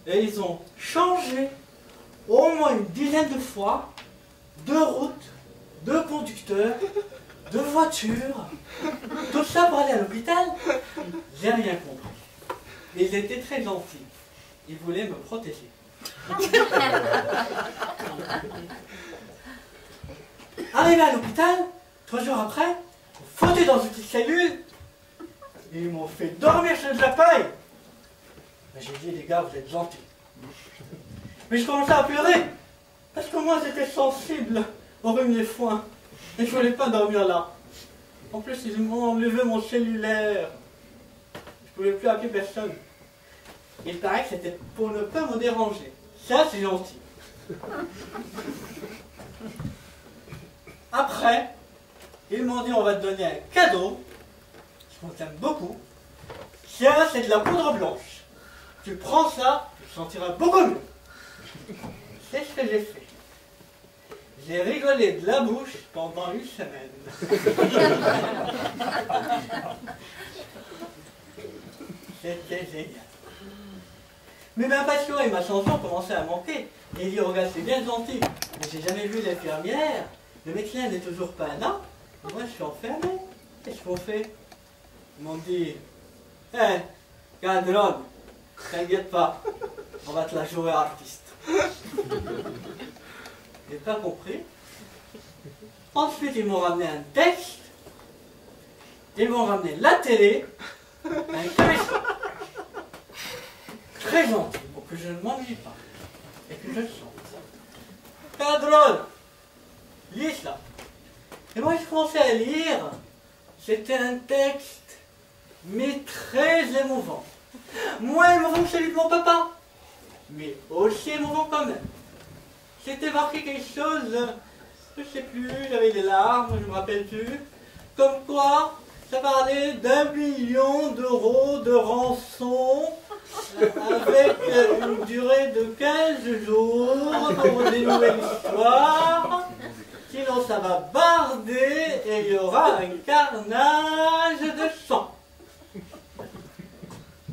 Et ils ont changé au moins une dizaine de fois de route, de conducteur, de voiture. Tout ça pour aller à l'hôpital. J'ai rien compris. Mais ils étaient très gentils. Ils voulaient me protéger. Arrivé à l'hôpital, 3 jours après, foutu dans une petite cellule, ils m'ont fait dormir sur de la paille. Mais j'ai dit, les gars, vous êtes gentils. Mais je commençais à pleurer, parce que moi j'étais sensible au rhume des foins, et je voulais pas dormir là. En plus, ils m'ont enlevé mon cellulaire. Je pouvais plus appeler personne. Il paraît que c'était pour ne pas me déranger. Ça, c'est gentil. Après, ils m'ont dit, on va te donner un cadeau, je vous aime beaucoup. Tiens, c'est de la poudre blanche. Tu prends ça, tu te sentiras beaucoup mieux. C'est ce que j'ai fait. J'ai rigolé de la bouche pendant une semaine. C'était génial. Mais ma passion et ma chanson commençaient à manquer. Et il dit, regarde, c'est bien gentil, mais j'ai jamais vu l'infirmière. Le médecin n'est toujours pas là. Moi, je suis enfermé. Qu'est-ce qu'on fait? Ils m'ont dit, hé, Cadron, t'inquiète pas, on va te la jouer artiste. J'ai pas compris. Ensuite, ils m'ont ramené un texte. Ils m'ont ramené la télé, un téléphone. Très gentil, pour que je ne m'ennuie pas. Et que je chante. Cadron, lis ça. Et moi, je commençais à lire. C'était un texte, mais très émouvant. Moins émouvant que celui de mon papa, mais aussi émouvant quand même. C'était marqué quelque chose, je ne sais plus, j'avais des larmes, je ne me rappelle plus. Comme quoi, ça parlait d'1 million d'euros de rançon avec une durée de 15 jours pour des nouvelles histoires. Sinon ça va barder et il y aura un carnage de sang.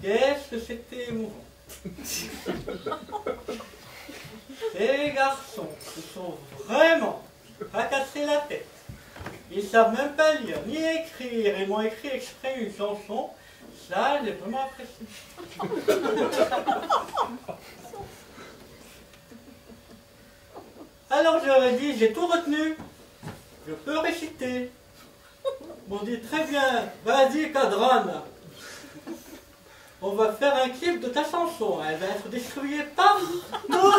Qu'est-ce que c'était émouvant. Ces garçons se sont vraiment fracassés la tête. Ils ne savent même pas lire ni écrire. Ils m'ont écrit exprès une chanson. Ça, j'ai vraiment apprécié. Alors je leur ai dit, j'ai tout retenu. Je peux réciter. Ils m'ont dit, très bien, vas-y Cadron. On va faire un clip de ta chanson. Elle va être distribuée par... Non.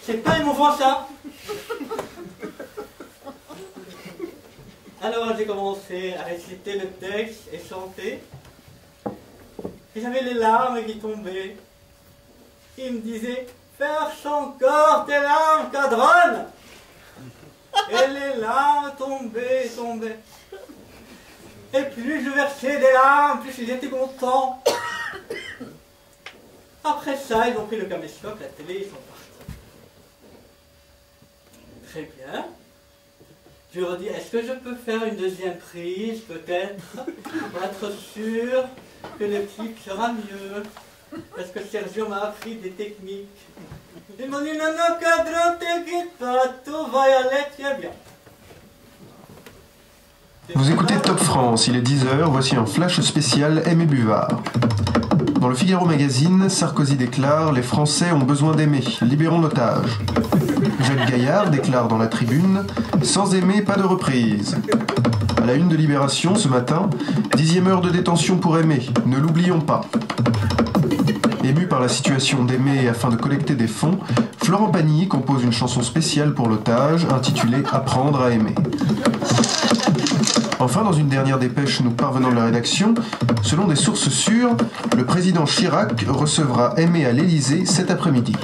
C'est pas émouvant ça. Alors j'ai commencé à réciter le texte et chanter. Et j'avais les larmes qui tombaient. Il me disait, verse encore tes larmes, Cadron. Et les larmes tombaient, tombaient. Et plus je versais des larmes, plus ils étaient contents. Après ça, ils ont pris le caméscope, la télé, ils sont partis. Très bien. Je leur dis, est-ce que je peux faire une deuxième prise, peut-être, pour être sûr que le clip sera mieux? Parce que Sergio m'a appris des techniques. Ils m'ont dit, non, non, Cadron, t'inquiète pas, tout va y aller, tu es bien. Vous écoutez Top France, il est 10h, voici un flash spécial Aimé Buvard. Dans le Figaro Magazine, Sarkozy déclare « Les Français ont besoin d'aimer, libérons l'otage ». Jacques Gaillard déclare dans la Tribune « Sans aimer, pas de reprise ». À la une de Libération ce matin, 10e heure de détention pour Aimé, ne l'oublions pas. Ému par la situation d'Aimé afin de collecter des fonds, Florent Pagny compose une chanson spéciale pour l'otage intitulée « Apprendre à aimer ». Enfin, dans une dernière dépêche nous parvenant de la rédaction, selon des sources sûres, le président Chirac recevra Aimé à l'Élysée cet après-midi.